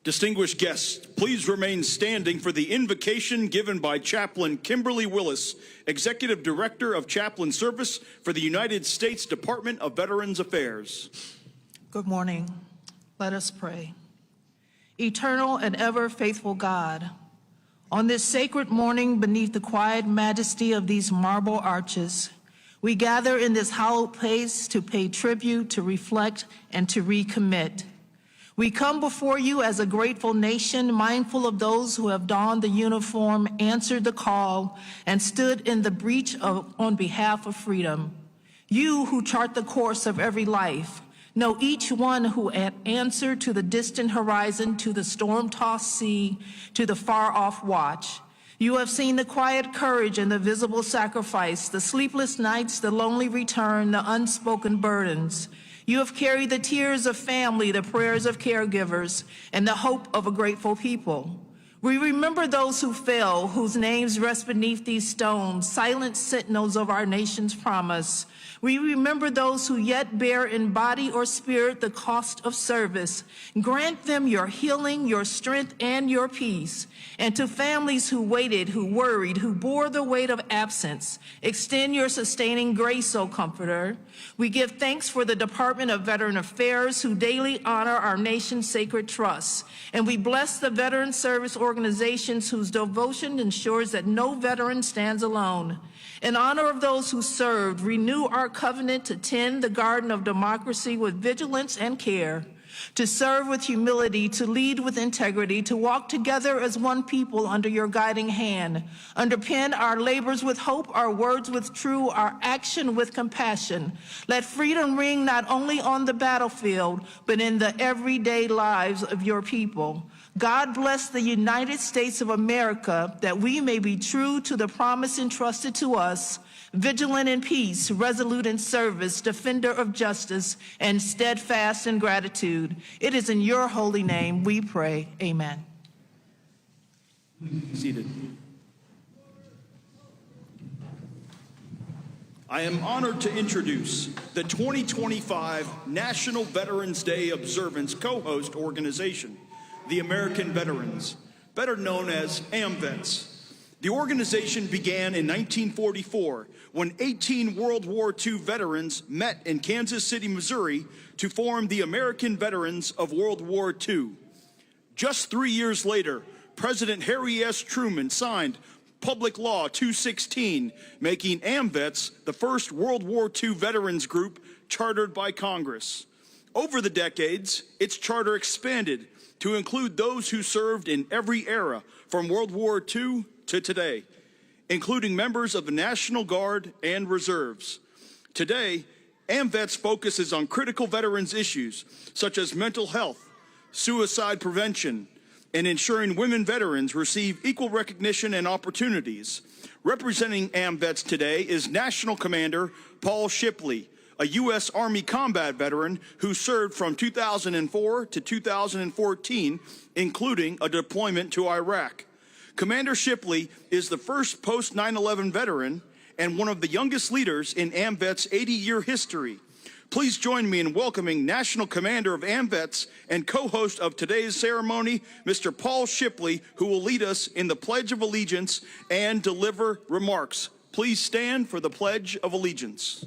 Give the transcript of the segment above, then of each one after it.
Distinguished guests, please remain standing for the invocation given by Chaplain Kimberly Willis, Executive Director of Chaplain Service for the United States Department of Veterans Affairs. Good morning. Let us pray. Eternal and ever faithful God, on this sacred morning beneath the quiet majesty of these marble arches, we gather in this hallowed place to pay tribute, to reflect, and to recommit. We come before you as a grateful nation, mindful of those who have donned the uniform, answered the call, and stood in the breach on behalf of freedom. You who chart the course of every life, know each one who answered to the distant horizon, to the storm-tossed sea, to the far-off watch. You have seen the quiet courage and the visible sacrifice, the sleepless nights, the lonely return, the unspoken burdens. You have carried the tears of family, the prayers of caregivers, and the hope of a grateful people. We remember those who fell, whose names rest beneath these stones, silent sentinels of our nation's promise. We remember those who yet bear in body or spirit the cost of service. Grant them your healing, your strength, and your peace. And to families who waited, who worried, who bore the weight of absence, extend your sustaining grace, O Comforter. We give thanks for the Department of Veteran Affairs, who daily honor our nation's sacred trusts. And we bless the veteran service organizations whose devotion ensures that no veteran stands alone. In honor of those who served, renew our covenant to tend the garden of democracy with vigilance and care, to serve with humility, to lead with integrity, to walk together as one people under your guiding hand. Underpin our labors with hope, our words with truth, our action with compassion. Let freedom ring not only on the battlefield, but in the everyday lives of your people. God bless the United States of America, that we may be true to the promise entrusted to us, vigilant in peace, resolute in service, defender of justice, and steadfast in gratitude. It is in your holy name we pray. Amen. Seated. I am honored to introduce the 2025 National Veterans Day Observance co-host organization, the American Veterans, better known as AMVETS. The organization began in 1944 when 18 World War II veterans met in Kansas City, Missouri to form the American Veterans of World War II. Just 3 years later, President Harry S. Truman signed Public Law 216, making AMVETS the first World War II veterans group chartered by Congress. Over the decades, its charter expanded to include those who served in every era from World War II to today, including members of the National Guard and Reserves. Today, AMVETS focuses on critical veterans issues such as mental health, suicide prevention, and ensuring women veterans receive equal recognition and opportunities. Representing AMVETS today is National Commander Paul Shipley, a U.S. Army combat veteran who served from 2004 to 2014, including a deployment to Iraq. Commander Shipley is the first post-9/11 veteran and one of the youngest leaders in AMVETS' 80-year history. Please join me in welcoming National Commander of AMVETS and co-host of today's ceremony, Mr. Paul Shipley, who will lead us in the Pledge of Allegiance and deliver remarks. Please stand for the Pledge of Allegiance.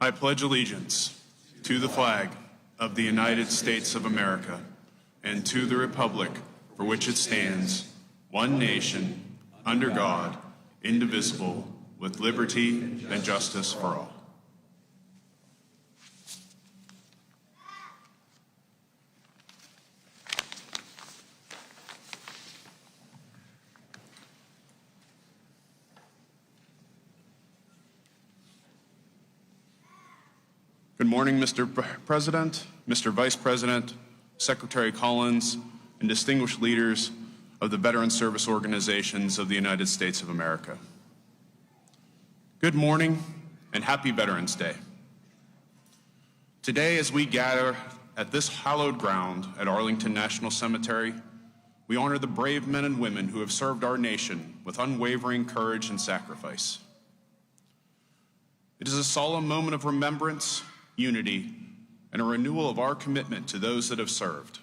I pledge allegiance to the flag of the United States of America and to the republic for which it stands, one nation, under God, indivisible, with liberty and justice for all. Good morning, Mr. President, Mr. Vice President, Secretary Collins, and distinguished leaders of the Veteran Service Organizations of the United States of America. Good morning and happy Veterans Day. Today, as we gather at this hallowed ground at Arlington National Cemetery, we honor the brave men and women who have served our nation with unwavering courage and sacrifice. It is a solemn moment of remembrance, unity, and a renewal of our commitment to those that have served.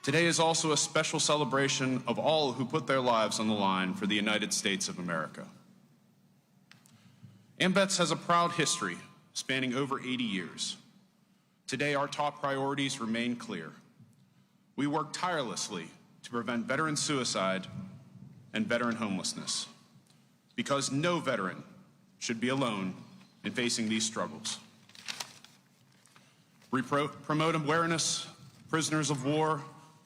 Today is also a special celebration of all who put their lives on the line for the United States of America. AMVETS has a proud history spanning over 80 years. Today, our top priorities remain clear. We work tirelessly to prevent veteran suicide and veteran homelessness, because no veteran should be alone in facing these struggles. We promote awareness, prisoners of war,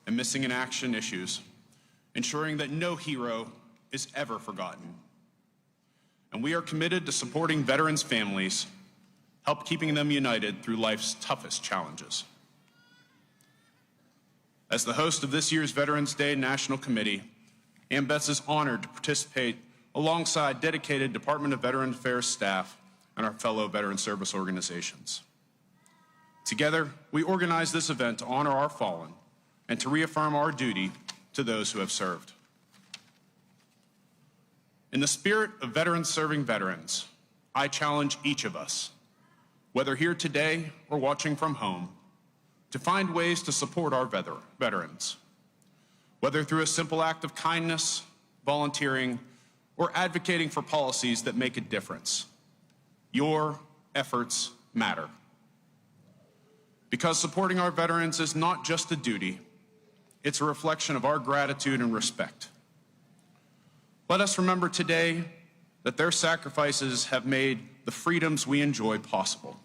and missing in action issues, ensuring that no hero is ever forgotten. And we are committed to supporting veterans' families, help keeping them united through life's toughest challenges. As the host of this year's Veterans Day National Committee, AMVETS is honored to participate alongside dedicated Department of Veteran Affairs staff and our fellow veteran service organizations. Together, we organize this event to honor our fallen and to reaffirm our duty to those who have served. In the spirit of veterans serving veterans, I challenge each of us, whether here today or watching from home, to find ways to support our veterans, whether through a simple act of kindness, volunteering, or advocating for policies that make a difference. Your efforts matter. Because supporting our veterans is not just a duty, it's a reflection of our gratitude and respect. Let us remember today that their sacrifices have made the freedoms we enjoy possible.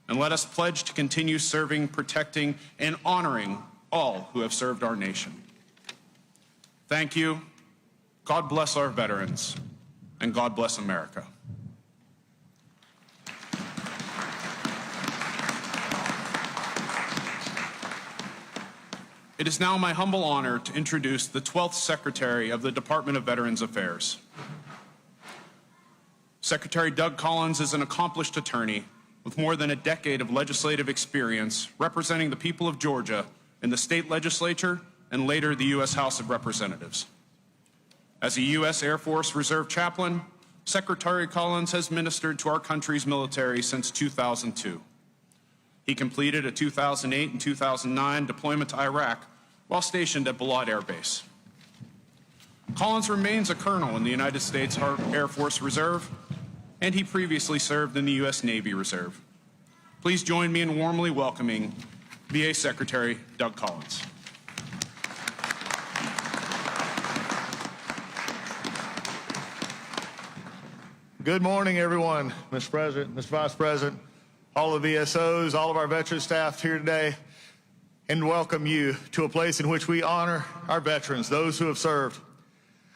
And let us pledge to continue serving, protecting, and honoring all who have served our nation. Thank you. God bless our veterans, and God bless America. It is now my humble honor to introduce the 12th Secretary of the Department of Veterans Affairs. Secretary Doug Collins is an accomplished attorney with more than a decade of legislative experience representing the people of Georgia in the state legislature and later the U.S. House of Representatives. As a U.S. Air Force Reserve chaplain, Secretary Collins has ministered to our country's military since 2002. He completed a 2008 and 2009 deployment to Iraq while stationed at Balad Air Base. Collins remains a colonel in the United States Air Force Reserve, and he previously served in the U.S. Navy Reserve. Please join me in warmly welcoming VA Secretary Doug Collins. Good morning, everyone. Mr. President, Mr. Vice President, all the VSOs, all of our veteran staff here today, and welcome you to a place in which we honor our veterans, those who have served.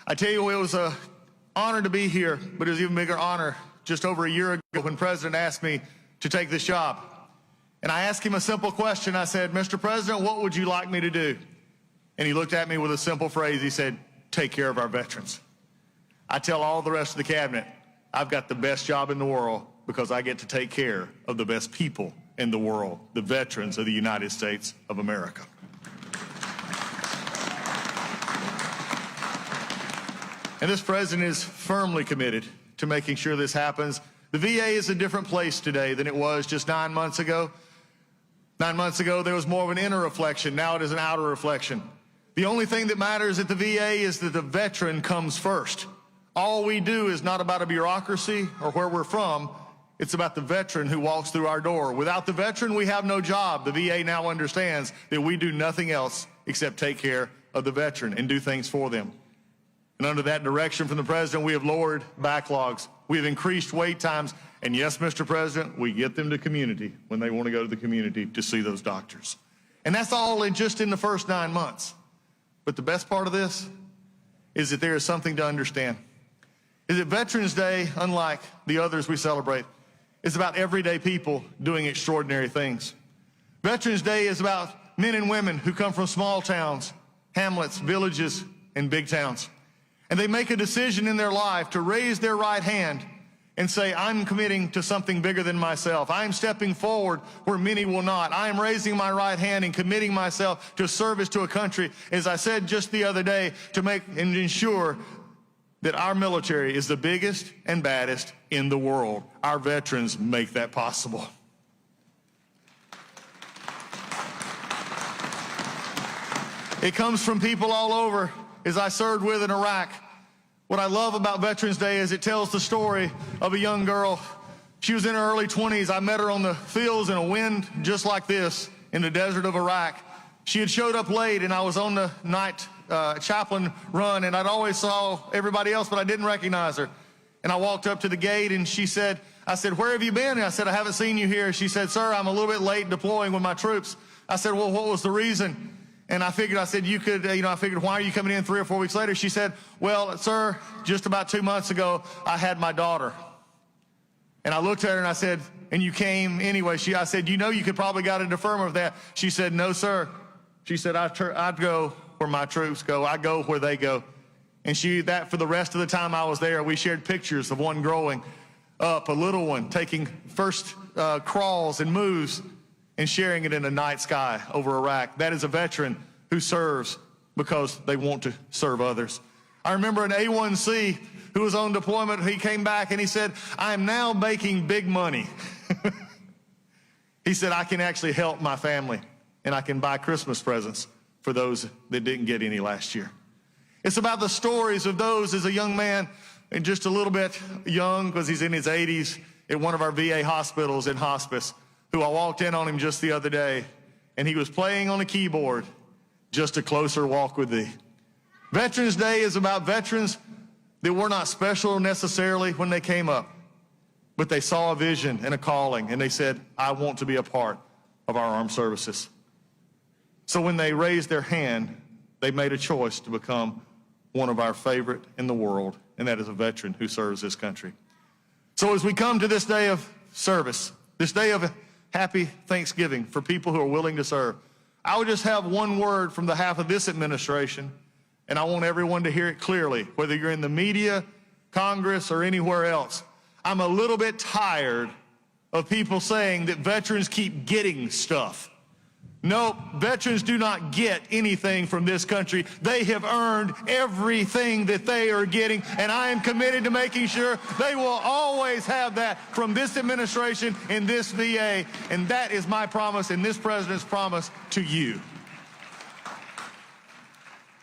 I tell you, it was an honor to be here, but it was an even bigger honor just over a year ago when President asked me to take this job. And I asked him a simple question. I said, Mr. President, what would you like me to do? And he looked at me with a simple phrase. He said, take care of our veterans. I tell all the rest of the cabinet, I've got the best job in the world because I get to take care of the best people in the world, the veterans of the United States of America. And this president is firmly committed to making sure this happens. The VA is a different place today than it was just 9 months ago. 9 months ago, there was more of an inner reflection. Now it is an outer reflection. The only thing that matters at the VA is that the veteran comes first. All we do is not about a bureaucracy or where we're from. It's about the veteran who walks through our door. Without the veteran, we have no job. The VA now understands that we do nothing else except take care of the veteran and do things for them. And under that direction from the president, we have lowered backlogs. We have increased wait times. And yes, Mr. President, we get them to community when they want to go to the community to see those doctors. And that's all just in the first 9 months. But the best part of this is that there is something to understand. Is that Veterans Day, unlike the others we celebrate, is about everyday people doing extraordinary things. Veterans Day is about men and women who come from small towns, hamlets, villages, and big towns. And they make a decision in their life to raise their right hand and say, I'm committing to something bigger than myself. I'm stepping forward where many will not. I am raising my right hand and committing myself to service to a country, as I said just the other day, to make and ensure that our military is the biggest and baddest in the world. Our veterans make that possible. It comes from people all over. As I served with in Iraq, what I love about Veterans Day is it tells the story of a young girl. She was in her early 20s. I met her on the fields in a wind just like this in the desert of Iraq. She had showed up late, and I was on the night chaplain run, and I'd always saw everybody else, but I didn't recognize her. And I walked up to the gate, and I said, where have you been? And I said, I haven't seen you here. She said, sir, I'm a little bit late deploying with my troops. I said, well, what was the reason? And I said, you could, I figured, why are you coming in 3 or 4 weeks later? She said, well, sir, just about 2 months ago, I had my daughter. And I looked at her and I said, and you came anyway. I said, you could probably got a deferment of that. She said, no, sir. She said, I'd go where my troops go. I go where they go. And for the rest of the time I was there, we shared pictures of one growing up, a little one taking first crawls and moves, and sharing it in the night sky over Iraq. That is a veteran who serves because they want to serve others. I remember an A1C who was on deployment. He came back and he said, I am now making big money. He said, I can actually help my family and I can buy Christmas presents for those that didn't get any last year. It's about the stories of those as a young man, and just a little bit young because he's in his 80s, at one of our VA hospitals in hospice, who I walked in on him just the other day, and he was playing on a keyboard, Just a Closer Walk with Thee. Veterans Day is about veterans that were not special necessarily when they came up, but they saw a vision and a calling, and they said, I want to be a part of our armed services. So when they raised their hand, they made a choice to become one of our favorite in the world, and that is a veteran who serves this country. So as we come to this day of service, this day of happy Thanksgiving for people who are willing to serve, I would just have one word from the half of this administration, and I want everyone to hear it clearly, whether you're in the media, Congress, or anywhere else. I'm a little bit tired of people saying that veterans keep getting stuff. No, veterans do not get anything from this country. They have earned everything that they are getting, and I am committed to making sure they will always have that from this administration and this VA, and that is my promise and this president's promise to you.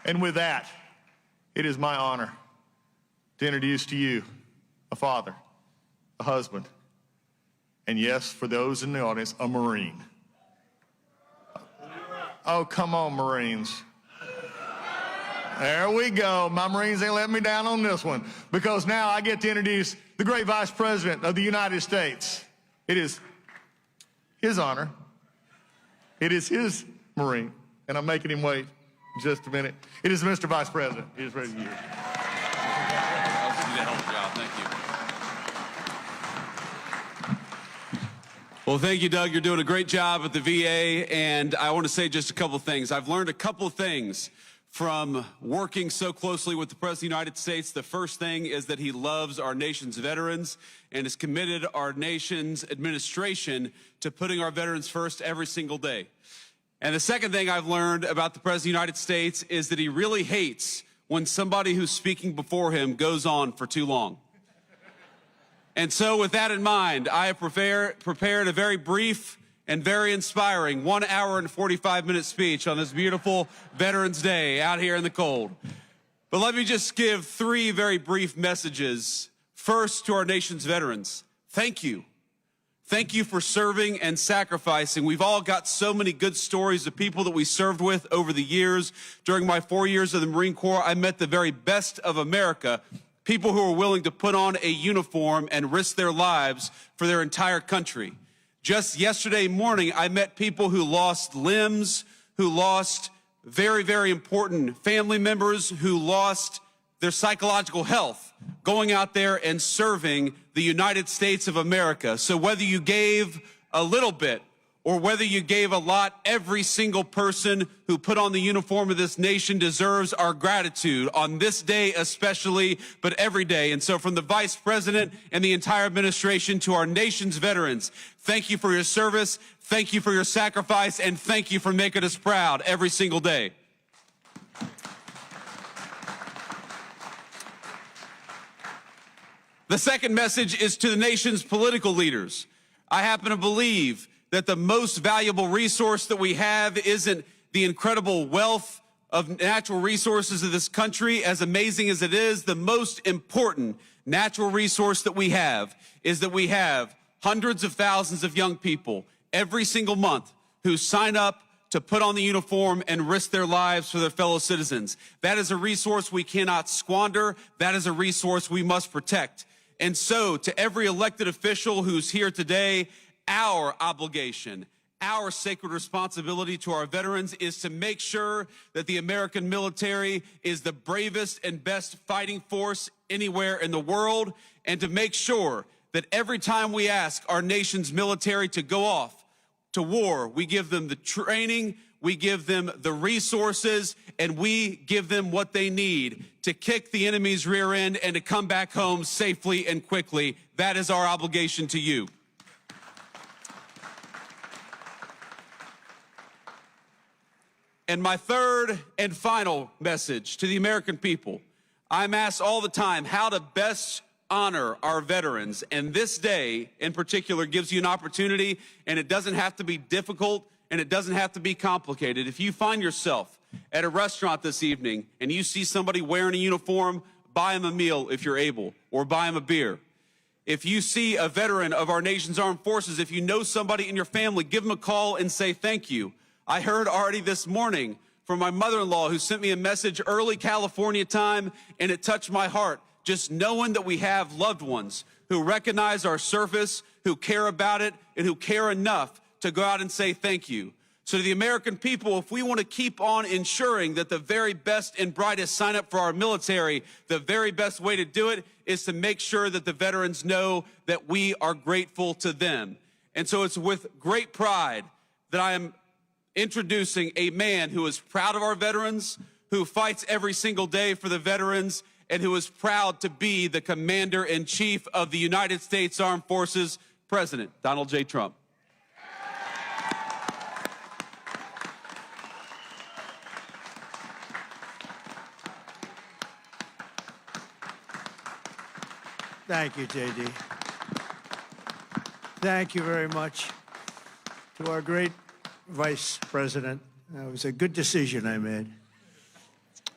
And with that, it is my honor to introduce to you a father, a husband, and yes, for those in the audience, a Marine. Oh, come on, Marines. There we go. My Marines ain't letting me down on this one, because now I get to introduce the great Vice President of the United States. It is his honor. It is his Marine, and I'm making him wait just a minute. It is Mr. Vice President. He is ready to use. That was a hell of a job. Thank you. Well, thank you, Doug. You're doing a great job at the VA, and I want to say just a couple things. I've learned a couple things from working so closely with the President of the United States. The first thing is that he loves our nation's veterans and has committed our nation's administration to putting our veterans first every single day. And the second thing I've learned about the President of the United States is that he really hates when somebody who's speaking before him goes on for too long. And so with that in mind, I have prepared a very brief and very inspiring 1 hour and 45-minute speech on this beautiful Veterans Day out here in the cold. But let me just give 3 very brief messages. First, to our nation's veterans, thank you. Thank you for serving and sacrificing. We've all got so many good stories of people that we served with over the years. During my 4 years of the Marine Corps, I met the very best of America, people who are willing to put on a uniform and risk their lives for their entire country. Just yesterday morning, I met people who lost limbs, who lost very, very important family members, who lost their psychological health, going out there and serving the United States of America. So whether you gave a little bit or whether you gave a lot, every single person who put on the uniform of this nation deserves our gratitude on this day especially, but every day. And so from the Vice President and the entire administration to our nation's veterans, thank you for your service, thank you for your sacrifice, and thank you for making us proud every single day. The second message is to the nation's political leaders. I happen to believe that the most valuable resource that we have isn't the incredible wealth of natural resources of this country, as amazing as it is. The most important natural resource that we have is that we have hundreds of thousands of young people every single month who sign up to put on the uniform and risk their lives for their fellow citizens. That is a resource we cannot squander. That is a resource we must protect. And so, to every elected official who's here today, our obligation, our sacred responsibility to our veterans is to make sure that the American military is the bravest and best fighting force anywhere in the world, and to make sure that every time we ask our nation's military to go off to war, we give them the training, we give them the resources, and we give them what they need to kick the enemy's rear end and to come back home safely and quickly. That is our obligation to you. And my third and final message to the American people, I'm asked all the time how to best honor our veterans. And this day in particular gives you an opportunity, and it doesn't have to be difficult and it doesn't have to be complicated. If you find yourself at a restaurant this evening and you see somebody wearing a uniform, buy them a meal if you're able, or buy them a beer. If you see a veteran of our nation's armed forces, if you know somebody in your family, give them a call and say thank you. I heard already this morning from my mother-in-law who sent me a message early California time, and it touched my heart. Just knowing that we have loved ones who recognize our service, who care about it, and who care enough to go out and say thank you. So to the American people, if we want to keep on ensuring that the very best and brightest sign up for our military, the very best way to do it is to make sure that the veterans know that we are grateful to them. And so it's with great pride that I am introducing a man who is proud of our veterans, who fights every single day for the veterans, and who is proud to be the Commander-in-Chief of the United States Armed Forces, President Donald J. Trump. Thank you, J.D. Thank you very much to our great Vice President. It was a good decision I made.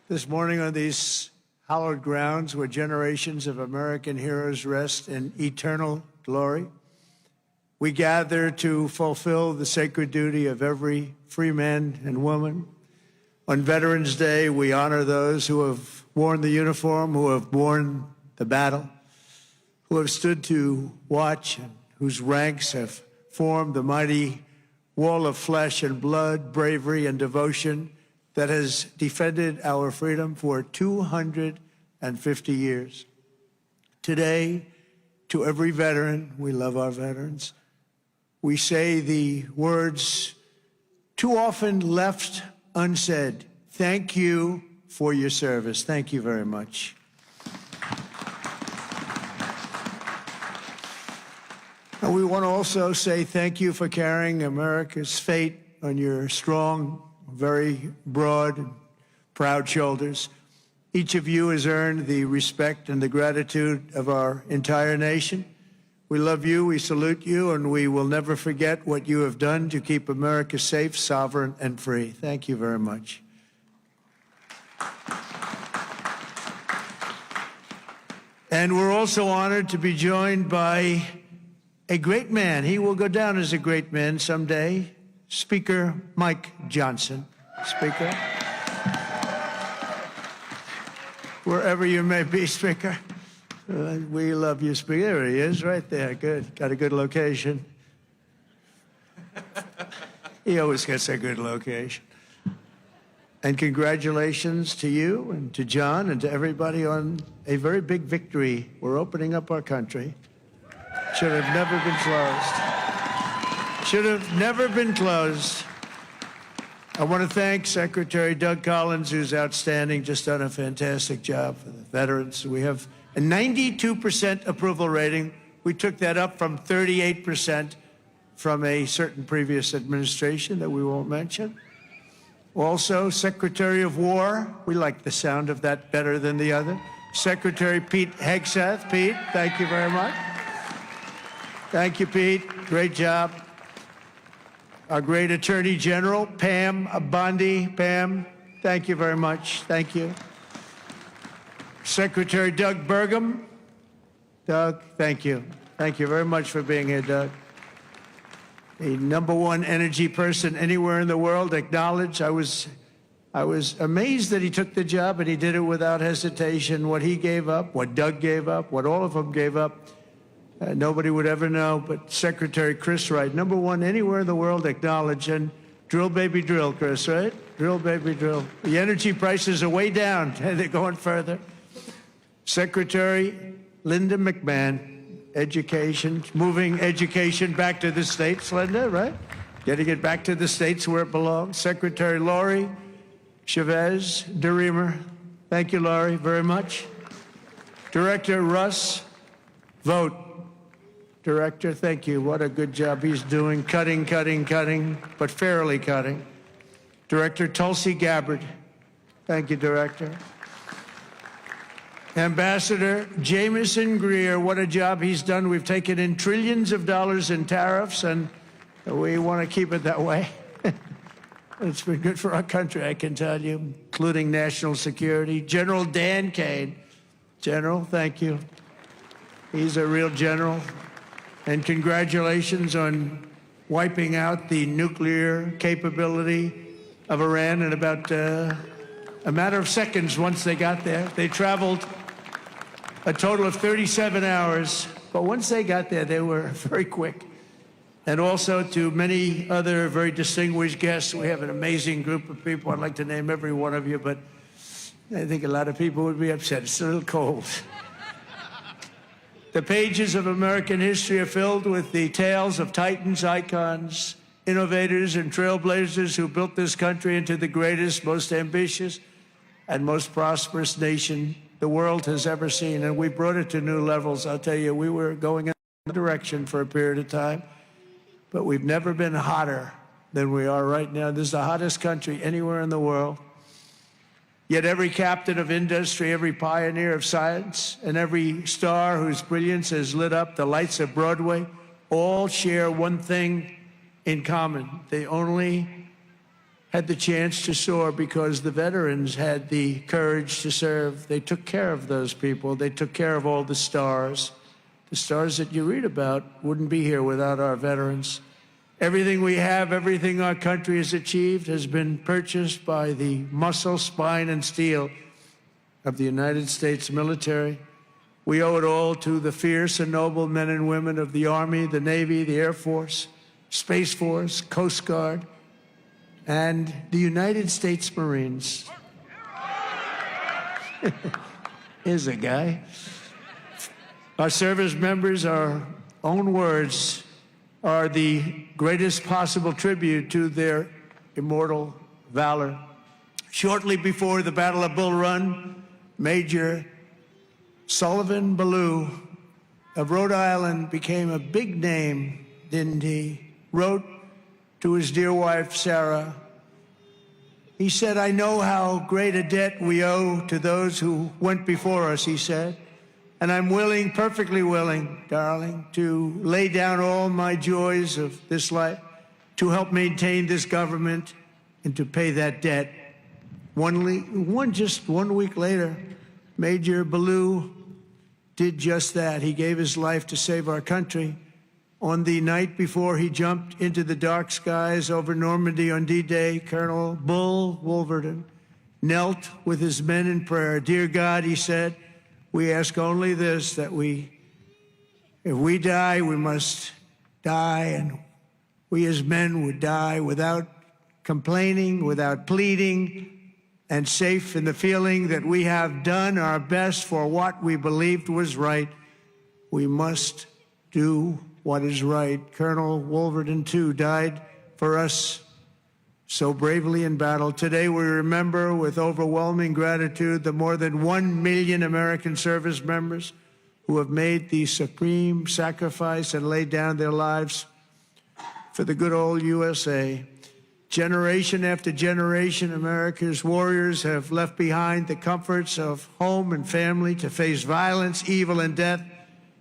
This morning on these hallowed grounds where generations of American heroes rest in eternal glory, we gather to fulfill the sacred duty of every free man and woman. On Veterans Day, we honor those who have worn the uniform, who have borne the battle, who have stood to watch, and whose ranks have formed the mighty wall of flesh and blood, bravery and devotion that has defended our freedom for 250 years. Today, to every veteran, we love our veterans, we say the words too often left unsaid. Thank you for your service. Thank you very much. And we want to also say thank you for carrying America's fate on your strong, very broad, and proud shoulders. Each of you has earned the respect and the gratitude of our entire nation. We love you, we salute you, and we will never forget what you have done to keep America safe, sovereign, and free. Thank you very much. And we're also honored to be joined by a great man. He will go down as a great man someday. Speaker Mike Johnson. Speaker. Wherever you may be, Speaker. We love you, Speaker. There he is, right there. Good. Got a good location. He always gets a good location. And congratulations to you and to John and to everybody on a very big victory. We're opening up our country. Should have never been closed. Should have never been closed. I want to thank Secretary Doug Collins, who's outstanding, just done a fantastic job for the veterans. We have a 92% approval rating. We took that up from 38% from a certain previous administration that we won't mention. Also, Secretary of War, we like the sound of that better than the other. Secretary Pete Hegseth. Pete, thank you very much. Thank you, Pete. Great job. Our great Attorney General, Pam Bondi. Pam, thank you very much. Thank you. Secretary Doug Burgum. Doug, thank you. Thank you very much for being here, Doug. The #1 energy person anywhere in the world, acknowledged. I was amazed that he took the job and he did it without hesitation. What he gave up, what Doug gave up, what all of them gave up, nobody would ever know. But Secretary Chris Wright, #1 anywhere in the world, acknowledged. And drill, baby, drill, Chris, right? Drill, baby, drill. The energy prices are way down and they're going further. Secretary Linda McMahon, Education, moving education back to the states, Linda, right? Getting it back to the states where it belongs. Secretary Laurie Chavez DeReamer, thank you, Laurie, very much. Director Russ Vogt, Director, thank you. What a good job he's doing. Cutting, but fairly cutting. Director Tulsi Gabbard, thank you, Director. Ambassador Jamieson Greer, what a job he's done. We've taken in trillions of dollars in tariffs, and we want to keep it that way. It's been good for our country, I can tell you, including national security. General Dan Kane. General, thank you. He's a real general. And congratulations on wiping out the nuclear capability of Iran in about a matter of seconds once they got there. They traveled a total of 37 hours, but once they got there, they were very quick. And also to many other very distinguished guests. We have an amazing group of people. I'd like to name every one of you, but I think a lot of people would be upset. It's a little cold. The pages of American history are filled with the tales of titans, icons, innovators, and trailblazers who built this country into the greatest, most ambitious, and most prosperous nation the world has ever seen. And we brought it to new levels. I'll tell you, we were going in a direction for a period of time, but we've never been hotter than we are right now. This is the hottest country anywhere in the world. Yet every captain of industry, every pioneer of science, and every star whose brilliance has lit up the lights of Broadway all share one thing in common. They only had the chance to soar because the veterans had the courage to serve. They took care of those people. They took care of all the stars. The stars that you read about wouldn't be here without our veterans. Everything we have, everything our country has achieved has been purchased by the muscle, spine, and steel of the United States military. We owe it all to the fierce and noble men and women of the Army, the Navy, the Air Force, Space Force, Coast Guard, and the United States Marines. Here's a guy. Our service members, our own words, are the greatest possible tribute to their immortal valor. Shortly before the Battle of Bull Run, Major Sullivan Ballou of Rhode Island became a big name, didn't he? Wrote to his dear wife, Sarah. He said, "I know how great a debt we owe to those who went before us," he said, "and I'm willing, perfectly willing, darling, to lay down all my joys of this life to help maintain this government and to pay that debt." Just 1 week later, Major Ballou did just that. He gave his life to save our country. On the night before he jumped into the dark skies over Normandy on D-Day, Colonel Bull Wolverton knelt with his men in prayer. "Dear God," he said, "we ask only this, that if we die, we must die, and we as men would die without complaining, without pleading, and safe in the feeling that we have done our best for what we believed was right. We must do what is right." Colonel Wolverton, too, died for us so bravely in battle. Today, we remember with overwhelming gratitude the more than 1 million American service members who have made the supreme sacrifice and laid down their lives for the good old USA. Generation after generation, America's warriors have left behind the comforts of home and family to face violence, evil, and death,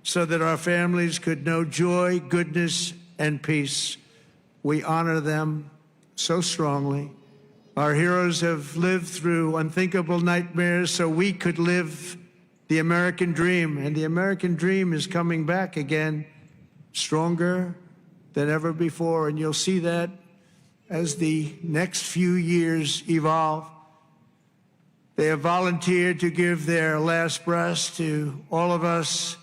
so that our families could know joy, goodness, and peace. We honor them so strongly. Our heroes have lived through unthinkable nightmares so we could live the American dream, and the American dream is coming back again, stronger than ever before, and you'll see that as the next few years evolve. They have volunteered to give their last breaths to all of us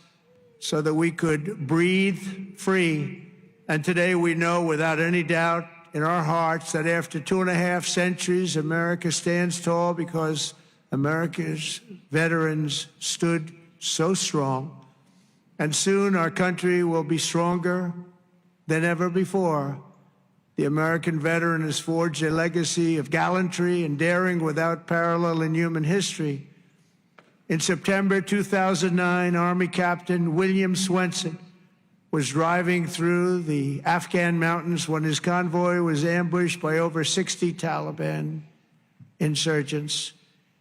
so that we could breathe free. And today we know without any doubt in our hearts that after 2.5 centuries, America stands tall because America's veterans stood so strong. And soon our country will be stronger than ever before. The American veteran has forged a legacy of gallantry and daring without parallel in human history. In September 2009, Army Captain William Swenson was driving through the Afghan mountains when his convoy was ambushed by over 60 Taliban insurgents.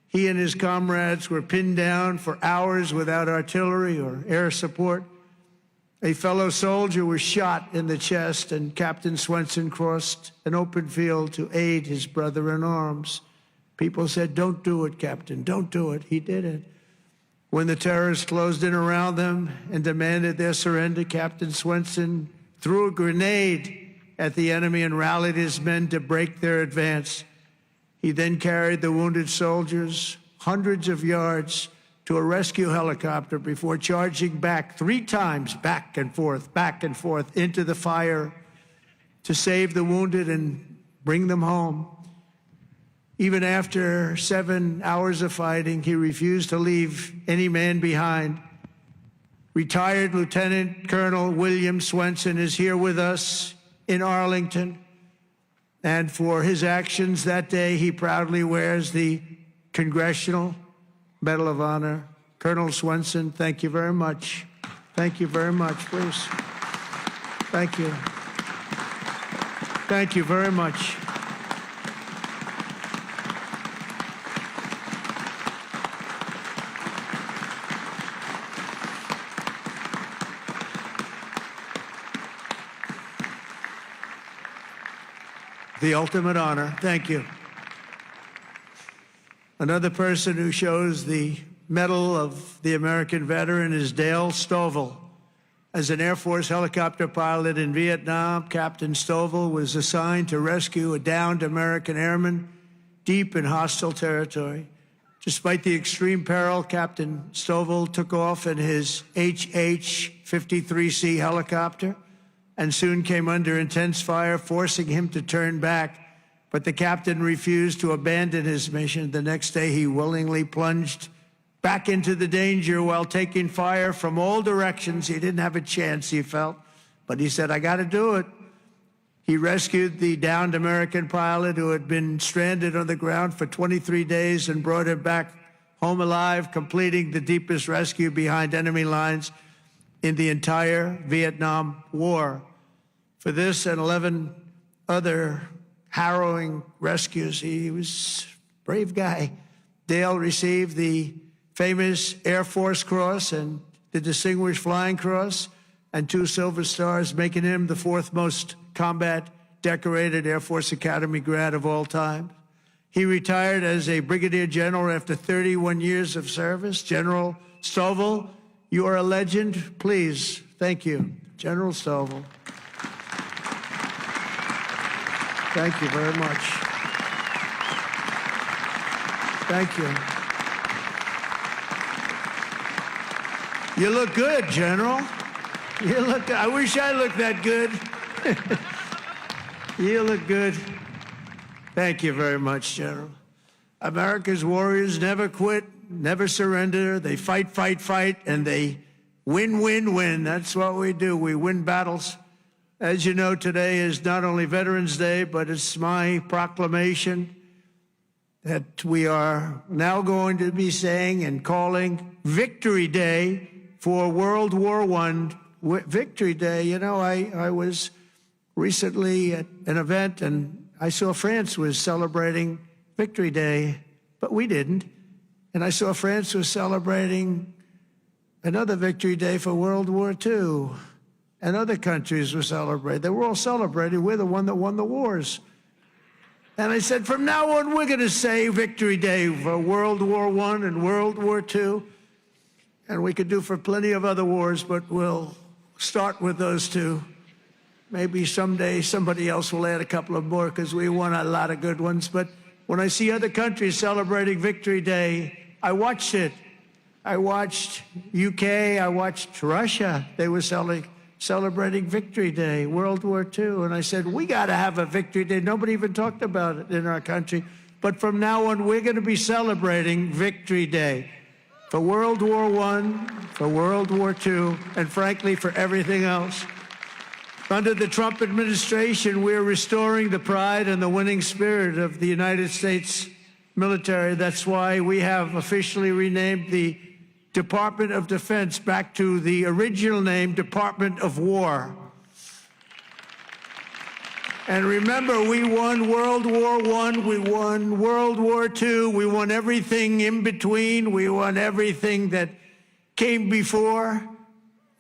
He and his comrades were pinned down for hours without artillery or air support. A fellow soldier was shot in the chest, and Captain Swenson crossed an open field to aid his brother in arms. People said, "Don't do it, Captain, don't do it." He did it. When the terrorists closed in around them and demanded their surrender, Captain Swenson threw a grenade at the enemy and rallied his men to break their advance. He then carried the wounded soldiers hundreds of yards to a rescue helicopter before charging back 3 times, back and forth into the fire to save the wounded and bring them home. Even after 7 hours of fighting, he refused to leave any man behind. Retired Lieutenant Colonel William Swenson is here with us in Arlington, and for his actions that day, he proudly wears the Congressional Medal of Honor. Colonel Swenson, thank you very much. Thank you very much, please. Thank you. Thank you very much. The ultimate honor. Thank you. Another person who shows the Medal of the American Veteran is Dale Stovall. As an Air Force helicopter pilot in Vietnam, Captain Stovall was assigned to rescue a downed American airman deep in hostile territory. Despite the extreme peril, Captain Stovall took off in his HH-53C helicopter and soon came under intense fire, forcing him to turn back. But the captain refused to abandon his mission. The next day, he willingly plunged back into the danger while taking fire from all directions. He didn't have a chance, he felt. but he said, I got to do it. He rescued the downed American pilot who had been stranded on the ground for 23 days and brought him back home alive, completing the deepest rescue behind enemy lines in the entire Vietnam War. For this and 11 other harrowing rescues, he was a brave guy. Dale received the famous Air Force Cross and the Distinguished Flying Cross and 2 Silver Stars, making him the 4th most combat decorated Air Force Academy grad of all time. He retired as a brigadier general after 31 years of service. General Stovall, you are a legend. Please, thank you. General Stovall. Thank you very much. Thank you. You look good, General. You look, I wish I looked that good. You look good. Thank you very much, General. America's warriors never quit, never surrender. They fight, fight, fight, and they win, win, win. That's what we do. We win battles. As you know, today is not only Veterans Day, but it's my proclamation that we are now going to be saying and calling Victory Day for World War I. Victory Day. You know, I was recently at an event and I saw France was celebrating Victory Day, but we didn't. And I saw France was celebrating another Victory Day for World War II. And other countries were celebrating. They were all celebrating. We're the one that won the wars. And I said, from now on, we're going to say Victory Day for World War I and World War II. And we could do for plenty of other wars, but we'll start with those 2. Maybe someday somebody else will add a couple of more because we won a lot of good ones. But when I see other countries celebrating Victory Day, I watched it. I watched UK, I watched Russia. They were celebrating Victory Day, World War II. And I said, we got to have a Victory Day. Nobody even talked about it in our country. But from now on, we're going to be celebrating Victory Day for World War I, for World War II, and frankly, for everything else. Under the Trump administration, we're restoring the pride and the winning spirit of the United States military. That's why we have officially renamed the Department of Defense back to the original name, Department of War. And remember, we won World War I, we won World War II, we won everything in between, we won everything that came before.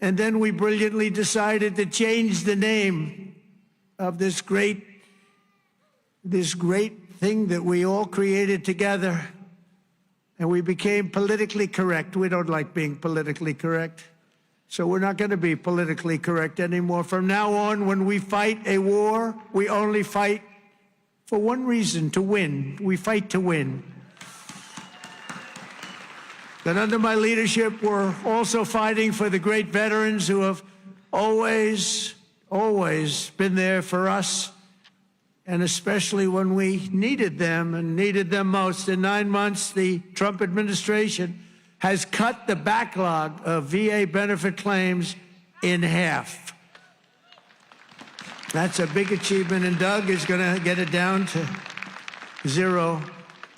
And then we brilliantly decided to change the name of this great thing that we all created together. And we became politically correct. We don't like being politically correct. So we're not going to be politically correct anymore. From now on, when we fight a war, we only fight for one reason, to win. We fight to win. That under my leadership, we're also fighting for the great veterans who have always been there for us, and especially when we needed them and needed them most. In 9 months, the Trump administration has cut the backlog of VA benefit claims in half. That's a big achievement, and Doug is going to get it down to 0.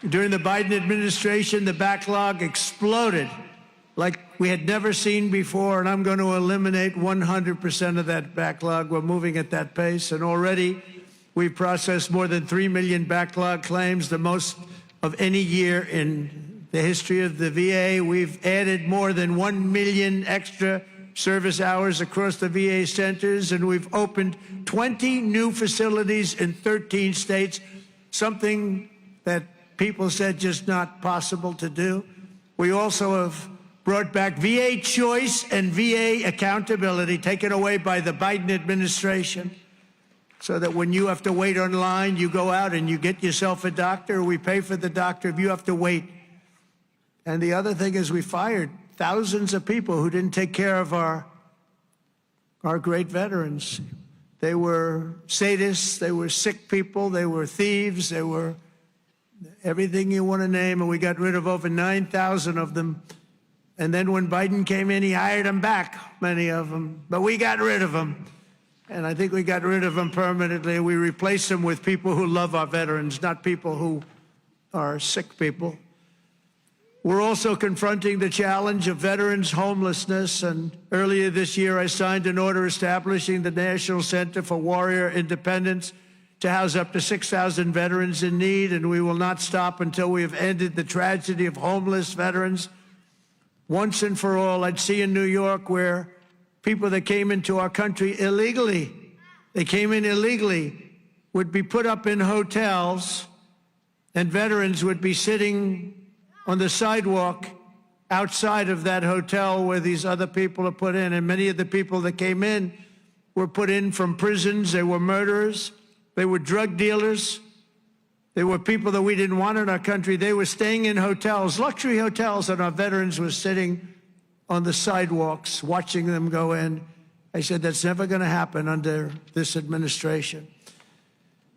During the Biden administration, the backlog exploded like we had never seen before, and I'm going to eliminate 100% of that backlog. We're moving at that pace, and already we've processed more than 3 million backlog claims, the most of any year in the history of the VA. We've added more than 1 million extra service hours across the VA centers, and we've opened 20 new facilities in 13 states, something that people said just not possible to do. We also have brought back VA choice and VA accountability, taken away by the Biden administration, so that when you have to wait online, you go out and you get yourself a doctor. We pay for the doctor if you have to wait. And the other thing is we fired thousands of people who didn't take care of our great veterans. They were sadists, they were sick people, they were thieves, they were everything you want to name, and we got rid of over 9,000 of them. And then when Biden came in, he hired them back, many of them, but we got rid of them. And I think we got rid of them permanently. We replaced them with people who love our veterans, not people who are sick people. We're also confronting the challenge of veterans' homelessness, and earlier this year I signed an order establishing the National Center for Warrior Independence to house up to 6,000 veterans in need, and we will not stop until we have ended the tragedy of homeless veterans once and for all. I'd see in New York where people that came into our country illegally, would be put up in hotels, and veterans would be sitting on the sidewalk outside of that hotel where these other people are put in. And many of the people that came in were put in from prisons. They were murderers. They were drug dealers. They were people that we didn't want in our country. They were staying in hotels, luxury hotels, and our veterans were sitting on the sidewalks watching them go in. I said, that's never going to happen under this administration.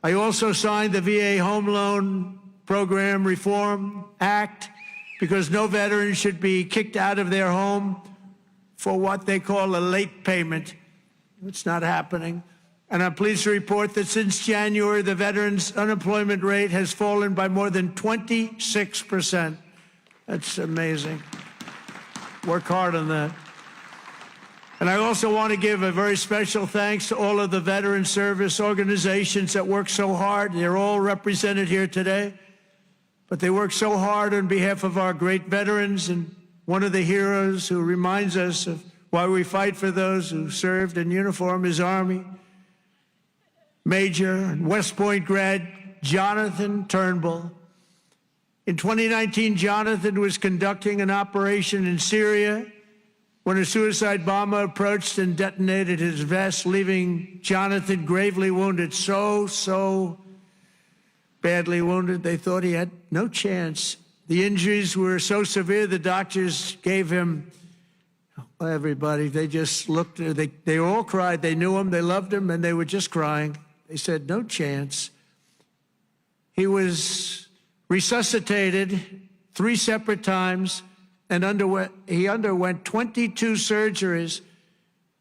I also signed the VA Home Loan Program Reform Act, because no veteran should be kicked out of their home for what they call a late payment. It's not happening. And I'm pleased to report that since January, the veterans' unemployment rate has fallen by more than 26%. That's amazing. Work hard on that. And I also want to give a very special thanks to all of the veteran service organizations that work so hard. They're all represented here today. But they work so hard on behalf of our great veterans, and one of the heroes who reminds us of why we fight for those who served in uniform is Army Major and West Point grad Jonathan Turnbull. In 2019, Jonathan was conducting an operation in Syria when a suicide bomber approached and detonated his vest, leaving Jonathan gravely wounded, so badly wounded, they thought he had no chance. The injuries were so severe, the doctors gave him, everybody, they just looked, they all cried. They knew him, they loved him, and they were just crying. They said, no chance. He was resuscitated 3 separate times, and he underwent 22 surgeries,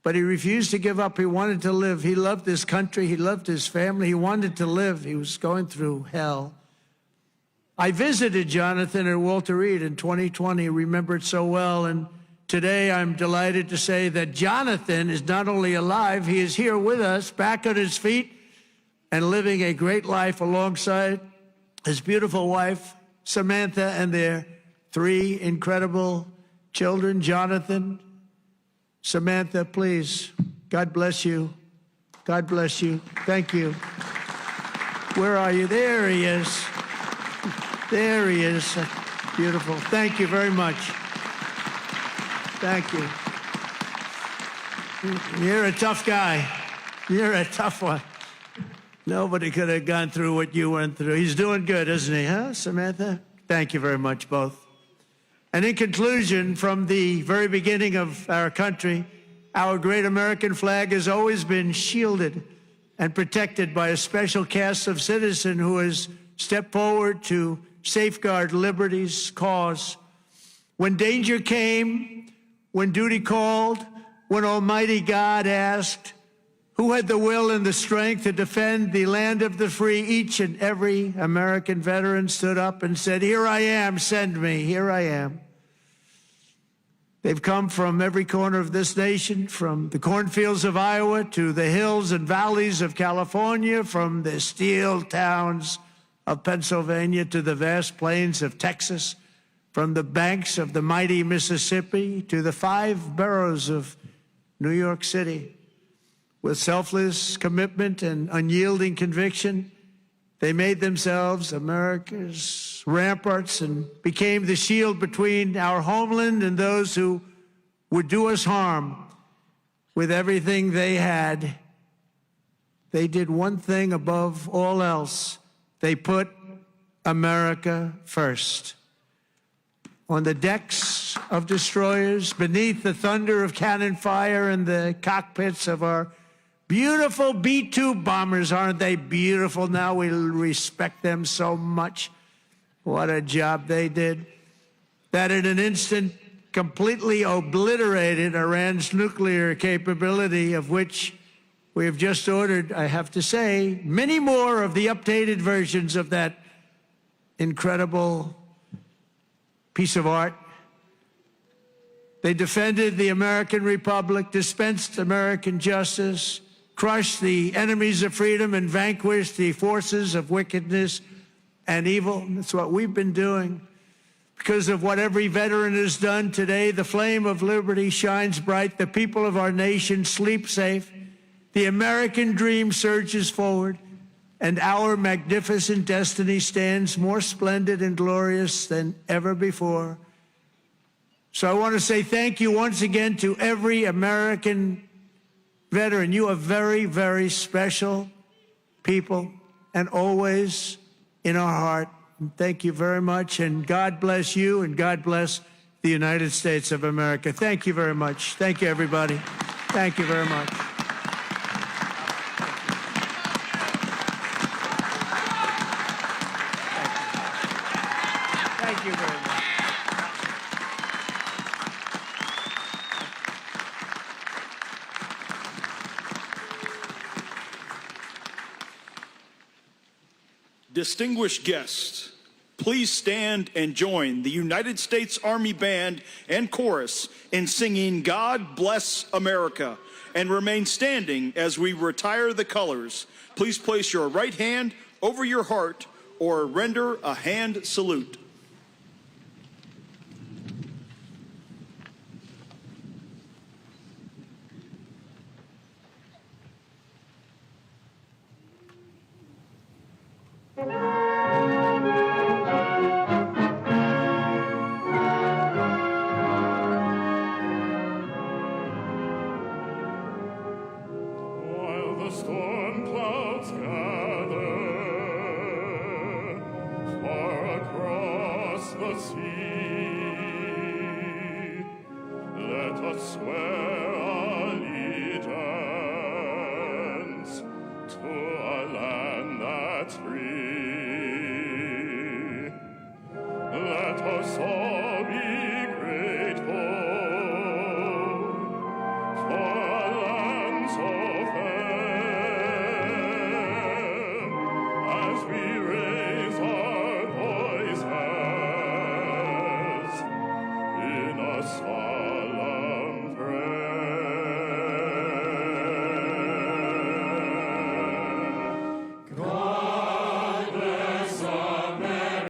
but he refused to give up. He wanted to live. He loved his country. He loved his family. He wanted to live. He was going through hell. I visited Jonathan at Walter Reed in 2020, remembered so well, and today I'm delighted to say that Jonathan is not only alive, he is here with us, back on his feet, and living a great life alongside his beautiful wife, Samantha, and their 3 incredible children. Jonathan, Samantha, please, God bless you. God bless you. Thank you. Where are you? There he is. There he is. Beautiful. Thank you very much. Thank you. You're a tough guy. You're a tough one. Nobody could have gone through what you went through. He's doing good, isn't he, huh, Samantha? Thank you very much, both. And in conclusion, from the very beginning of our country, our great American flag has always been shielded and protected by a special cast of citizens who has stepped forward to safeguard liberty's cause. When danger came, when duty called, when Almighty God asked, who had the will and the strength to defend the land of the free, each and every American veteran stood up and said, here I am, send me, here I am. They've come from every corner of this nation, from the cornfields of Iowa to the hills and valleys of California, from the steel towns of Pennsylvania to the vast plains of Texas, from the banks of the mighty Mississippi to the 5 boroughs of New York City. With selfless commitment and unyielding conviction, they made themselves America's ramparts and became the shield between our homeland and those who would do us harm. With everything they had, they did one thing above all else. They put America first. On the decks of destroyers, beneath the thunder of cannon fire, in the cockpits of our beautiful B-2 bombers. Aren't they beautiful now? We respect them so much. What a job they did. That in an instant completely obliterated Iran's nuclear capability, of which We have just ordered, I have to say, many more of the updated versions of that incredible piece of art. They defended the American Republic, dispensed American justice, crushed the enemies of freedom, and vanquished the forces of wickedness and evil. That's what we've been doing. Because of what every veteran has done today, the flame of liberty shines bright. The people of our nation sleep safe. The American dream surges forward, and our magnificent destiny stands more splendid and glorious than ever before. So I want to say thank you once again to every American veteran. You are very, very special people, and always in our heart. Thank you very much, and God bless you, and God bless the United States of America. Thank you very much. Thank you, everybody. Thank you very much. Thank you very much. Distinguished guests, please stand and join the United States Army Band and Chorus in singing God Bless America, and remain standing as we retire the colors. Please place your right hand over your heart or render a hand salute. While the storm clouds gather far across the sea, let us swear allegiance to a land that's free. Let us all be grateful for a land so fair, as we raise our voices in a solemn prayer. God bless America.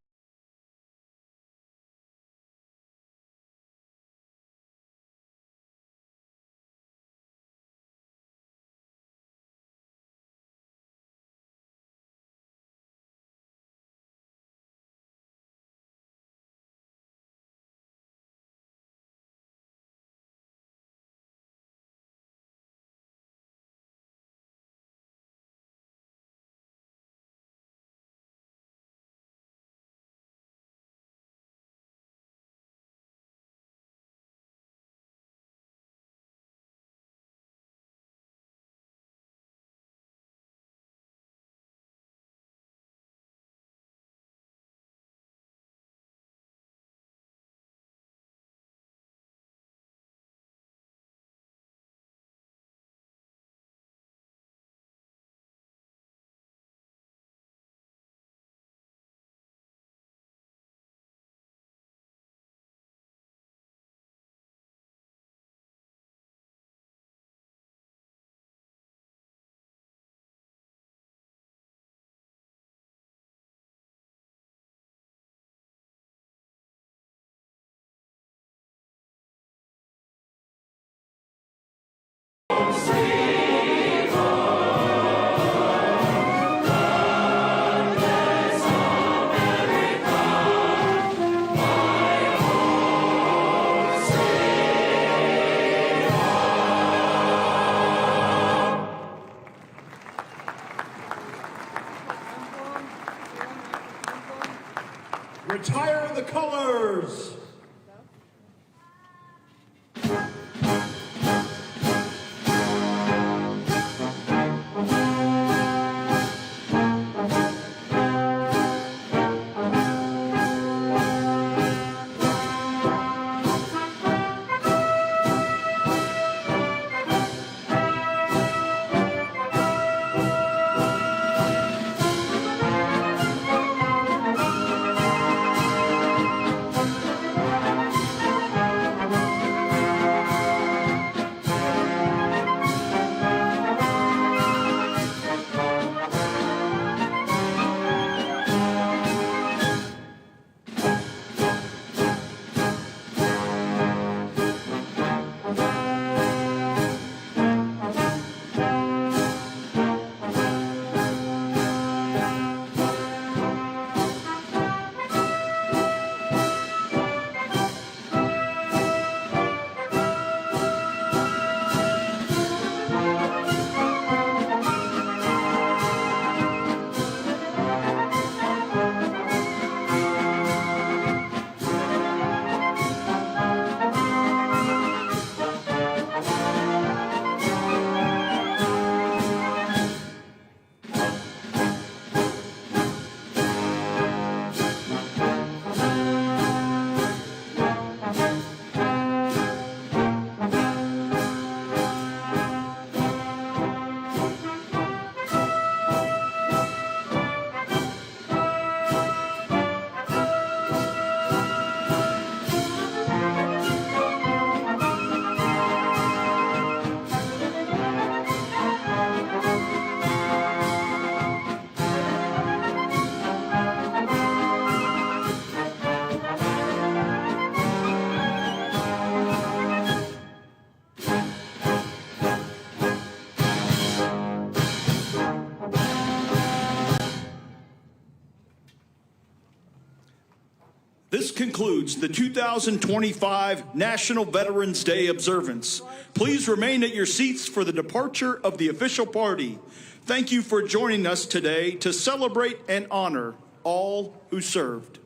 Retire the colors. This concludes the 2025 National Veterans Day observance. Please remain at your seats for the departure of the official party. Thank you for joining us today to celebrate and honor all who served.